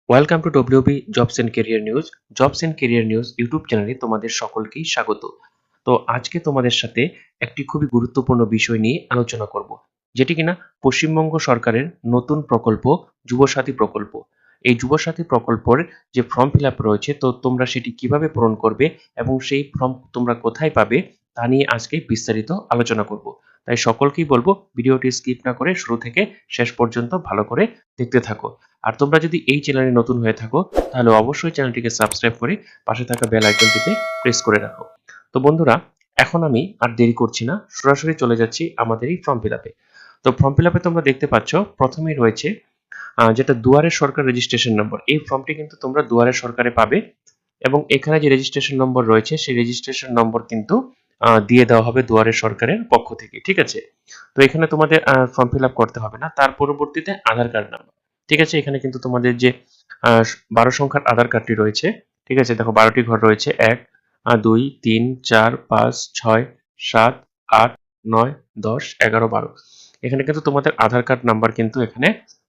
Welcome to WB jobs and career news. Jobs and career news YouTube চ্যানেলে তোমাদের সকলকেই স্বাগত। তো আজকে তোমাদের সাথে একটি খুবই গুরুত্বপূর্ণ বিষয় নিয়ে আলোচনা করব, যেটি কিনা পশ্চিমবঙ্গ সরকারের নতুন প্রকল্প যুবসাথী প্রকল্প। এই যুবসাথী প্রকল্পের যে ফর্ম ফিল আপ রয়েছে, তো তোমরা সেটি কিভাবে পূরণ করবে এবং সেই ফর্ম তোমরা কোথায় পাবে তা নিয়ে আজকে বিস্তারিত আলোচনা করব। তাই সকলকেই বলবো ভিডিওটি স্কিপ না করে শুরু থেকে শেষ পর্যন্ত ভালো করে দেখতে থাকো। আর তোমরা যদি এই চ্যানেলে নতুন হয়ে থাকো তাহলে অবশ্যই চ্যানেলটিকে সাবস্ক্রাইব করে পাশে থাকা বেল আইকনটিতে প্রেস করে রাখো। তো বন্ধুরা, এখন আমি আর দেরি করছি না, সরাসরি চলে যাচ্ছি আমাদের এই ফর্ম ফিল আপে। তো ফর্ম ফিল আপে তোমরা দেখতে পাচ্ছ প্রথমেই রয়েছে যেটা দুয়ারে সরকার রেজিস্ট্রেশন নম্বর। এই ফর্মটি কিন্তু তোমরা দুয়ারে সরকারে পাবে এবং এখানে যে রেজিস্ট্রেশন নম্বর রয়েছে সেই রেজিস্ট্রেশন নম্বর কিন্তু দিয়ে দেওয়া হবে দুয়ারে সরকারের পক্ষ থেকে। ঠিক আছে, তো এখানে তোমাদের ফর্ম ফিল আপ করতে হবে না, তার পরবর্তীতে আধার কার্ড নাম্বার। ঠিক আছে, এখানে কিন্তু তোমাদের যে 12 সংখ্যার আধার কার্ডটি রয়েছে, ঠিক আছে, দেখো 12টি ঘর রয়েছে, 1 2 3 4 5 6 7 8 9 10 11 12। এখানে কিন্তু তোমাদের আধার কার্ড নাম্বার কিন্তু এখানে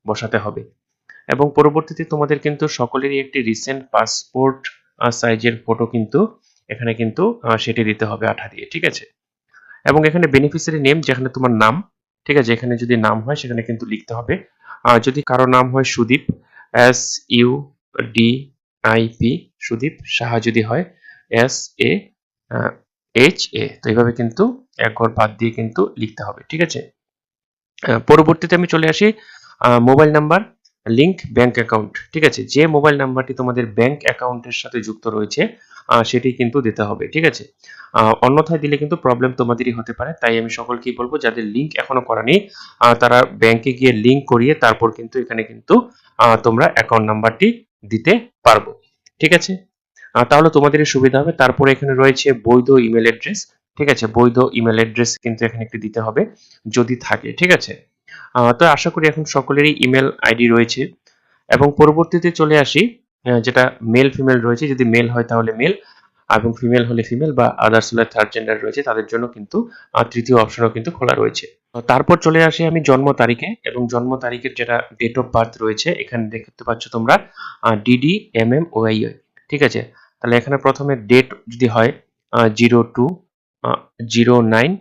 বসাতে হবে এবং পরবর্তীতে তোমাদের কিন্তু সকলেরই একটি রিসেন্ট পাসপোর্ট সাইজের ফটো কিন্তু এখানে কিন্তু সেটি দিতে হবে আঠা দিয়ে। ঠিক আছে, এবং এখানে বেনিফিশিয়ারি নেম, যেখানে তোমার নাম, ঠিক আছে, এখানে যদি নাম হয় সেখানে কিন্তু লিখতে হবে। যদি কারো নাম হয় সুদীপ, SUDIP, সুদীপ সাহা, যদি হয় SAHA, তো এইভাবে কিন্তু এক ঘর বাদ দিয়ে কিন্তু লিখতে হবে। ঠিক আছে, পরবর্তীতে আমি চলে আসি mobile number link bank account. ঠিক আছে, যে মোবাইল নাম্বারটি তোমাদের ব্যাংক অ্যাকাউন্টের সাথে যুক্ত রয়েছে সেটি কিন্তু দিতে হবে। ঠিক আছে, অন্যথায় দিলে কিন্তু প্রবলেম তোমাদেরই হতে পারে, তাই আমি সকলকেই বলবো যাদের লিংক এখনো করা নেই তারা ব্যাংকে গিয়ে লিংক করিয়ে তারপর কিন্তু এখানে কিন্তু তোমরা অ্যাকাউন্ট নাম্বারটি দিতে পারবো। ঠিক আছে, তাহলে তোমাদেরই সুবিধা হবে। তারপরে এখানে রয়েছে বৈধ ইমেল অ্যাড্রেস। ঠিক আছে, বৈধ ইমেল অ্যাড্রেস কিন্তু এখানে একটি দিতে হবে যদি থাকে। ঠিক আছে, তো আশা করি এখন সকলেরই ইমেল আইডি রয়েছে এবং পরবর্তীতে চলে আসি যেটা মেল ফিমেল রয়েছে, যদি মেল হয় তাহলে মেল এবং ফিমেল হলে ফিমেল বা আদার্স হলে থার্ড জেন্ডার রয়েছে, তাদের জন্য কিন্তু তৃতীয় অপশনও কিন্তু খোলা রয়েছে। তারপর চলে আসি আমি জন্ম তারিখে, এবং জন্ম তারিখের যেটা ডেট অফ বার্থ রয়েছে এখানে দেখতে পাচ্ছ তোমরা DDMMOI। ঠিক আছে, তাহলে এখানে প্রথমে ডেট যদি হয় 0209,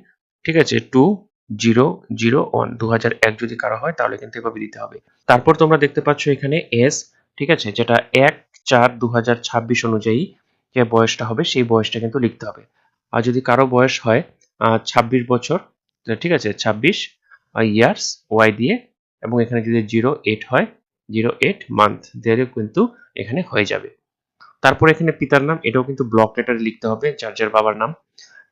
ঠিক আছে, 2001, 2001 যদি কারো হয় তাহলে কিন্তু এভাবে দিতে হবে। তারপর তোমরা দেখতে পাচ্ছ এখানে এস, ঠিক আছে, যেটা 1/4/2026 অনুযায়ী যে বয়সটা হবে সেই বয়সটা কিন্তু লিখতে হবে। আর যদি কারো বয়স হয় 26 বছর, ঠিক আছে, 26 ইয়ার্স ওয়াই দিয়ে, এবং এখানে যদি 08 হয় 08 মান্থ দিলেও কিন্তু এখানে হয়ে যাবে। তারপর এখানে পিতার নাম, এটাও কিন্তু ব্লক লেটারে লিখতে হবে, যার যার বাবার নাম,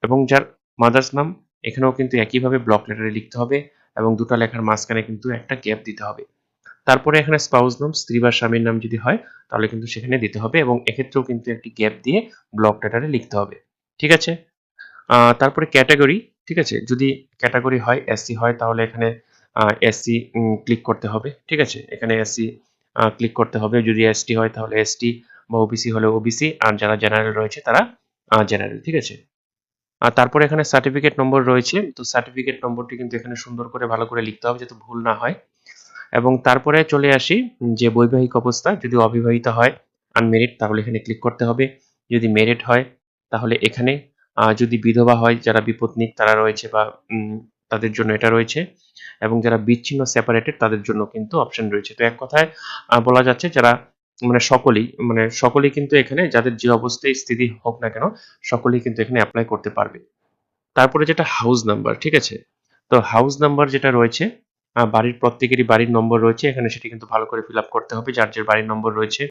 এবং যার মাদার্স নাম এখানেও কিন্তু একইভাবে ব্লক লেটারে লিখতে হবে এবং দুটো লেখার মাঝখানে কিন্তু একটা গ্যাপ দিতে হবে। তারপরে এখানে স্পাউস নাম, স্ত্রী বা স্বামীর নাম যদি হয় তাহলে কিন্তু সেখানে দিতে হবে এবং এক্ষেত্রেও কিন্তু একটি গ্যাপ দিয়ে ব্লক লেটারে লিখতে হবে। ঠিক আছে, তারপরে ক্যাটাগরি, ঠিক আছে, যদি ক্যাটাগরি হয় এসসি হয় তাহলে এখানে এসসি ক্লিক করতে হবে। ঠিক আছে, এখানে এসসি ক্লিক করতে হবে, যদি এসটি হয় তাহলে এসটি, বা ওবিসি হলে ওবিসি, আর যারা জেনারেল রয়েছে তারা জেনারেল। ঠিক আছে, আর তারপরে এখানে সার্টিফিকেট নম্বর রয়েছে, তো সার্টিফিকেট নম্বরটি কিন্তু এখানে সুন্দর করে ভালো করে লিখতে হবে যাতে ভুল না হয়। এবং তারপরে চলে আসি যে বৈবাহিক অবস্থা, যদি অবিবাহিত হয় আনমেরিড তাহলে এখানে ক্লিক করতে হবে, যদি মেরিড হয় তাহলে এখানে, যদি বিধবা হয় যারা বিপত্নিক তারা রয়েছে বা তাদের জন্য এটা রয়েছে, এবং যারা বিচ্ছিন্ন সেপারেটেড তাদের জন্য কিন্তু অপশন রয়েছে। তো এক কথায় বলা যাচ্ছে যারা সকলেই কিন্তু এখানে, যাদের যে অবস্থায় স্থিতি হোক না কেন, সকলেই কিন্তু এখানে অ্যাপ্লাই করতে পারবে। তারপরে যেটা হাউস নাম্বার, ঠিক আছে, তো হাউস নাম্বার যেটা রয়েছে, বাড়ির প্রত্যেকেরই বাড়ির নম্বর রয়েছে এখানে, সেটি কিন্তু ভালো করে ফিল আপ করতে হবে যার যার বাড়ির নম্বর রয়েছে।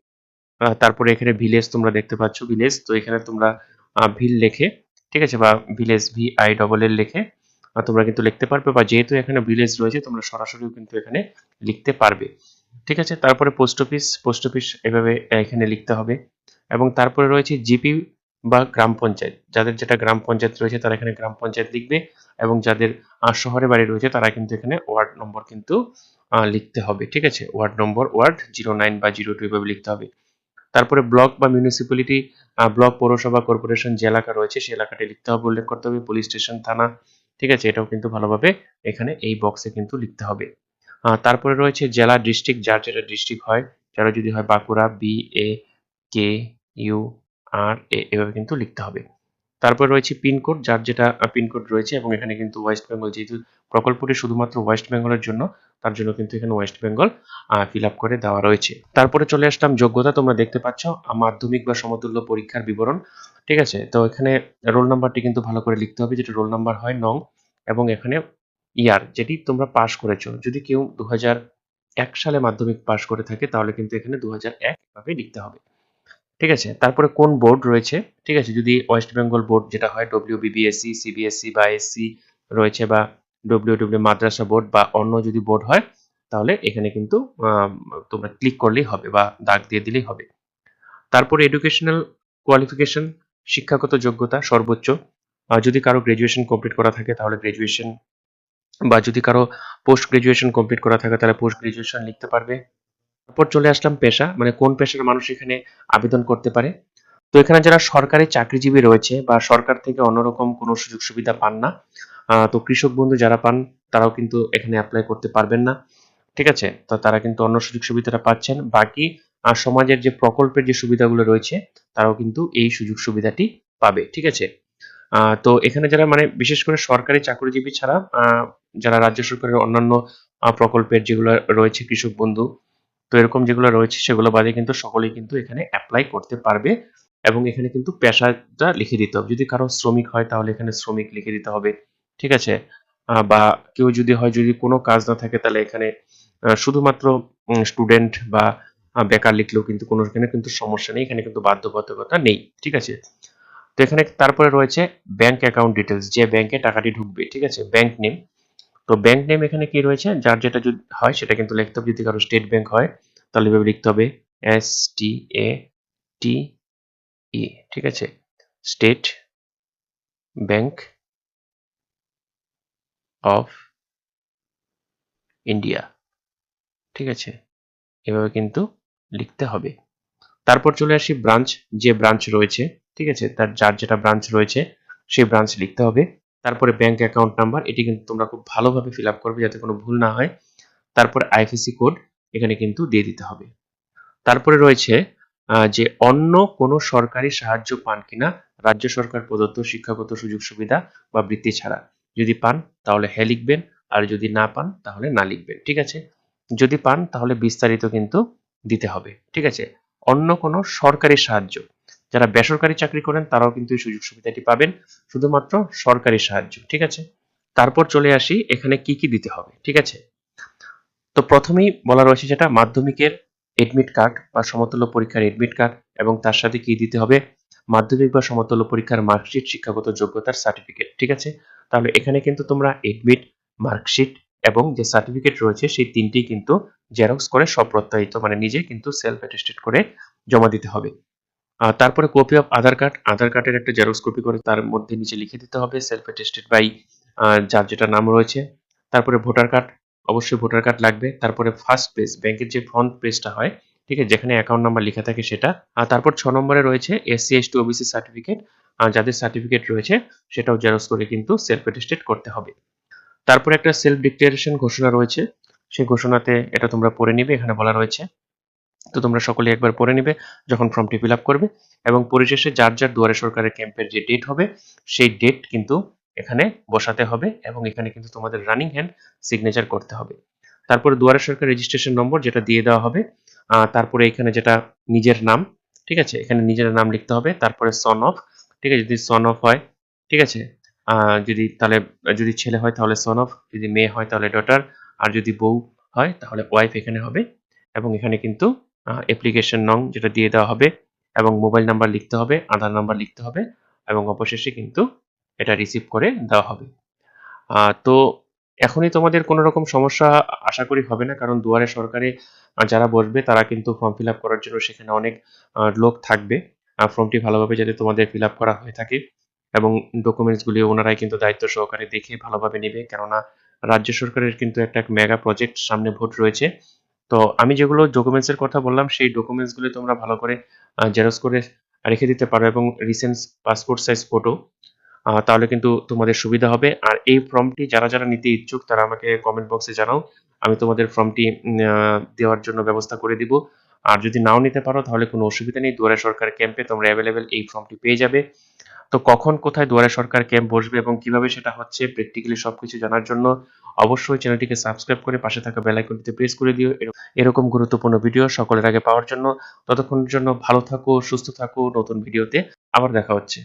তারপরে এখানে ভিলেজ তোমরা দেখতে পাচ্ছ, ভিলেজ, তো এখানে তোমরা ভিল লেখে, ঠিক আছে, বা ভিলেজ VILL লিখে তোমরা কিন্তু লিখতে পারবে, বা যেহেতু এখানে ভিলেজ রয়েছে তোমরা সরাসরিও কিন্তু এখানে লিখতে পারবে। ঠিক আছে, তারপরে পোস্ট অফিস, পোস্ট অফিস এভাবে এখানে লিখতে হবে। এবং তারপরে রয়েছে জিপি বা গ্রাম পঞ্চায়েত, যাদের যেটা গ্রাম পঞ্চায়েত রয়েছে তারা এখানে গ্রাম পঞ্চায়েত লিখবে, এবং যাদের শহরে বাড়ি রয়েছে তারা কিন্তু এখানে ওয়ার্ড নম্বর কিন্তু লিখতে হবে। ঠিক আছে, ওয়ার্ড নম্বর, ওয়ার্ড 09 বা 02 এভাবে লিখতে হবে। তারপরে ব্লক বা মিউনিসিপ্যালিটি, ব্লক, পৌরসভা, কর্পোরেশন যে এলাকা রয়েছে সেই এলাকাটি লিখতে হবে, উল্লেখ করতে হবে, পুলিশ স্টেশন, থানা, ঠিক আছে, এটাও কিন্তু ভালোভাবে এখানে এই বক্সে কিন্তু লিখতে হবে। তারপরে রয়েছে জেলা, ডিস্ট্রিক্ট, যার যেটা ডিস্ট্রিক্ট হয় যারা যদি হয় বাঁকুড়া BAKURA এভাবে কিন্তু লিখতে হবে। তারপর রয়েছে পিনকোড, যার যেটা পিনকোড রয়েছে, এবং এখানে কিন্তু ওয়েস্ট বেঙ্গল, যেহেতু প্রকল্পটি শুধুমাত্র ওয়েস্ট বেঙ্গলের জন্য, তার জন্য কিন্তু এখানে ওয়েস্ট বেঙ্গল ফিল আপ করে দেওয়া রয়েছে। তারপরে চলে আসলাম যোগ্যতা। তোমরা দেখতে পাচ্ছ মাধ্যমিক বা সমতুল্য পরীক্ষার বিবরণ। ঠিক আছে, তো এখানে রোল নাম্বারটি কিন্তু ভালো করে লিখতে হবে, যেটা রোল নাম্বার হয় নং, এবং এখানে ইয়ার যেটি তোমরা পাস করেছো। যদি কেউ 2001 সালে মাধ্যমিক পাস করে থাকে তাহলে কিন্তু এখানে 2001 এভাবে লিখতে হবে। ঠিক আছে, তারপরে কোন বোর্ড রয়েছে। ঠিক আছে, যদি ওয়েস্ট বেঙ্গল বোর্ড যেটা হয় WBBSC, CBSC বা SC রয়েছে, বা WW মাদ্রাসা বোর্ড বা অন্য যদি বোর্ড হয়, তাহলে এখানে কিন্তু তোমরা ক্লিক করলেই হবে বা দাগ দিয়ে দিলেই হবে। তারপরে এডুকেশনাল কোয়ালিফিকেশন, শিক্ষাগত যোগ্যতা সর্বোচ্চ। যদি কারো গ্রাজুয়েশন কমপ্লিট করা থাকে তাহলে গ্রাজুয়েশন, বা যদি কারো পোস্ট গ্রাজুয়েশন কমপ্লিট করা থাকে তাহলে পোস্ট গ্রাজুয়েশন লিখতে পারবে। তারপর চলে আসলাম পেশা, মানে কোন পেশার মানুষ এখানে আবেদন করতে পারে। তো এখানে যারা সরকারি চাকরিজীবী রয়েছে বা সরকার থেকে অন্যরকম কোনো সুযোগ সুবিধা পান না, তো কৃষক বন্ধু যারা পান তারাও কিন্তু এখানে অ্যাপ্লাই করতে পারবেন না। ঠিক আছে, তো তারা কিন্তু অন্য সুযোগ সুবিধাটা পাচ্ছেন। বাকি সমাজের যে প্রকল্পের যে সুবিধাগুলো রয়েছে তারাও কিন্তু এই সুযোগ সুবিধাটি পাবে। ঠিক আছে, তো এখানে যারা মানে বিশেষ করে সরকারি চাকরিজীবী ছাড়া যারা রাজ্য সরকারের অন্যান্য প্রকল্পের যেগুলো রয়েছে, কৃষক বন্ধু, তো এরকম যেগুলো রয়েছে সেগুলো বাদে কিন্তু সকলেই কিন্তু এখানে অ্যাপ্লাই করতে পারবে। এবং এখানে কিন্তু পেশাটা লিখে দিতে হবে। যদি কারো শ্রমিক হয় তাহলে এখানে শ্রমিক লিখে দিতে হবে। ঠিক আছে, বা কেউ যদি হয়, যদি কোনো কাজ না থাকে তাহলে এখানে শুধুমাত্র স্টুডেন্ট বা বেকার লিখলেও কিন্তু কোনো এখানে কিন্তু সমস্যা নেই, এখানে কিন্তু বাধ্যবাধকতা নেই। ঠিক আছে, তো এখানে তারপরে রয়েছে ব্যাংক অ্যাকাউন্ট ডিটেলস, যে ব্যাংকে টাকাটি ঢুকবে। ঠিক আছে, ব্যাংক নেম। তো ব্যাংক নেম এখানে কি রয়েছে, যার যেটা যদি হয় সেটা কিন্তু লিখতে হবে। যদি কারো স্টেট ব্যাংক হয় তাহলে এভাবে লিখতে হবে STATE। ঠিক আছে, স্টেট ব্যাংক অফ ইন্ডিয়া। ঠিক আছে, এভাবে কিন্তু লিখতে হবে। তারপর চলে আসি ব্রাঞ্চ, যে ব্রাঞ্চ রয়েছে। ঠিক আছে, তার যার যেটা ব্রাঞ্চ রয়েছে সেই ব্রাঞ্চ লিখতে হবে। তারপরে ব্যাংক অ্যাকাউন্ট নাম্বার, এটি কিন্তু তোমরা খুব ভালোভাবে ফিল আপ করবে যাতে কোনো ভুল না হয়। তারপরে IFSC কোড এখানে কিন্তু দিয়ে দিতে হবে। তারপরে রয়েছে যে অন্য কোনো সরকারি সাহায্য পান কিনা রাজ্য সরকার প্রদত্ত শিক্ষাগত সুযোগ সুবিধা বা বৃত্তি ছাড়া। যদি পান তাহলে হ্যাঁ লিখবেন, আর যদি না পান তাহলে না লিখবেন। ঠিক আছে, যদি পান তাহলে বিস্তারিত কিন্তু দিতে হবে। ঠিক আছে, অন্য কোনো সরকারি সাহায্য, যারা বেসরকারি চাকরি করেন তারাও কিন্তু এই সুযোগ সুবিধাটি পাবেন, শুধুমাত্র সরকারি সাহায্য। ঠিক আছে, তারপর চলে আসি এখানে কি কি দিতে হবে। ঠিক আছে, তো প্রথমেই বলা রয়েছে যেটা মাধ্যমিকের এডমিট কার্ড বা সমতুল্য পরীক্ষার এডমিট কার্ড, এবং তার সাথে কি দিতে হবে, মাধ্যমিক বা সমতুল্য পরীক্ষার মার্কশিট, শিক্ষাগত যোগ্যতার সার্টিফিকেট। ঠিক আছে, তাহলে এখানে কিন্তু তোমরা এডমিট, মার্কশিট এবং যে সার্টিফিকেট রয়েছে সেই তিনটি কিন্তু জেরক্স করে স্বপ্রত্যয়িত, মানে নিজে কিন্তু সেলফ অ্যাটেস্টেড করে জমা দিতে হবে। তারপরে কপি অফ আধার কার্ড, আধার কার্ডের একটা জেরক্স কপি করে তার মধ্যে নিচে লিখে দিতে হবে সেলফ অ্যাটেস্টেড বাই যার যেটা নাম রয়েছে। তারপরে ভোটার কার্ড, অবশ্যই ভোটার কার্ড লাগবে। তারপরে ফার্স্ট পেজ, ব্যাংকের যে ফ্রন্ট পেজটা হয়, ঠিক আছে, যেখানে অ্যাকাউন্ট নাম্বার লেখা থাকে সেটা। আর তারপর 6 নম্বরে রয়েছে SC/ST OBC সার্টিফিকেট, যাদের সার্টিফিকেট রয়েছে সেটাও জেরক্স করে কিন্তু সেলফ অ্যাটেস্টেড করতে হবে। তারপরে একটা সেলফ ডিক্লারেশন ঘোষণা রয়েছে, সেই ঘোষণাতে এটা তোমরা পড়ে নিবে, এখানে বলা রয়েছে। তো তোমরা সকলে একবার পড়ে নিবে যখন ফর্মটি ফিল আপ করবে। এবং পরিশেষে যার যার দুয়ারে সরকারের ক্যাম্পের যে ডেট হবে সেই ডেট কিন্তু এখানে বসাতে হবে, এবং এখানে কিন্তু তোমাদের রানিং হ্যান্ড সিগনেচার করতে হবে। তারপরে দুয়ারে সরকার রেজিস্ট্রেশন নম্বর যেটা দিয়ে দেওয়া হবে। তারপরে এখানে যেটা নিজের নাম, ঠিক আছে, এখানে নিজের নাম লিখতে হবে। তারপরে সন অফ, ঠিক আছে, যদি সন অফ হয়, ঠিক আছে, যদি তাহলে যদি ছেলে হয় তাহলে সন অফ, যদি মেয়ে হয় তাহলে ডটার, আর যদি বউ হয় তাহলে ওয়াইফ এখানে হবে। এবং এখানে কিন্তু অ্যাপ্লিকেশন নং যেটা দিয়ে দেওয়া হবে, এবং মোবাইল নাম্বার লিখতে হবে, আধার নাম্বার লিখতে হবে, এবং অবশেষে কিন্তু এটা রিসিভ করে দেওয়া হবে। তো এখনই তোমাদের কোনো রকম সমস্যা আশা করি হবে না, কারণ দুয়ারে সরকারে যারা বসবে তারা কিন্তু ফর্ম ফিল আপ করার জন্য সেখানে অনেক লোক থাকবে। ফর্মটি ভালোভাবে যাতে তোমাদের ফিল আপ করা হয়ে থাকে, এবং ডকুমেন্টসগুলি ওনারাই কিন্তু দায়িত্ব সহকারে দেখে ভালোভাবে নেবে, কেননা রাজ্য সরকারের কিন্তু একটা মেগা প্রজেক্ট, সামনে ভোট রয়েছে। তো আমি যেগুলো ডকুমেন্টসের কথা বললাম সেই ডকুমেন্টসগুলো তোমরা ভালো করে জেরক্স করে রেখে দিতে পারো, এবং রিসেন্ট পাসপোর্ট সাইজ ফটো, তাহলে কিন্তু তোমাদের সুবিধা হবে। আর এই ফর্মটি যারা যারা নিতে ইচ্ছুক তারা আমাকে কমেন্ট বক্সে জানাও, আমি তোমাদের ফর্মটি দেওয়ার জন্য ব্যবস্থা করে দিব। আর যদি নাও নিতে পারো তাহলে কোনো অসুবিধা নেই, দুয়ারে সরকার ক্যাম্পে তোমরা অ্যাভেলেবেল এই ফর্মটি পেয়ে যাবে। তো কখন কোথায় দুয়ারে সরকার ক্যাম্প বসবে এবং কিভাবে সেটা হচ্ছে প্র্যাকটিক্যালি সবকিছু জানার জন্য অবশ্যই চ্যানেলটিকে সাবস্ক্রাইব করে পাশে থাকা বেল আইকনটিতে প্রেস করে দিও এরকম গুরুত্বপূর্ণ ভিডিও সকলের আগে পাওয়ার জন্য। ততক্ষণের জন্য ভালো থাকো, সুস্থ থাকো, নতুন ভিডিওতে আবার দেখা হচ্ছে।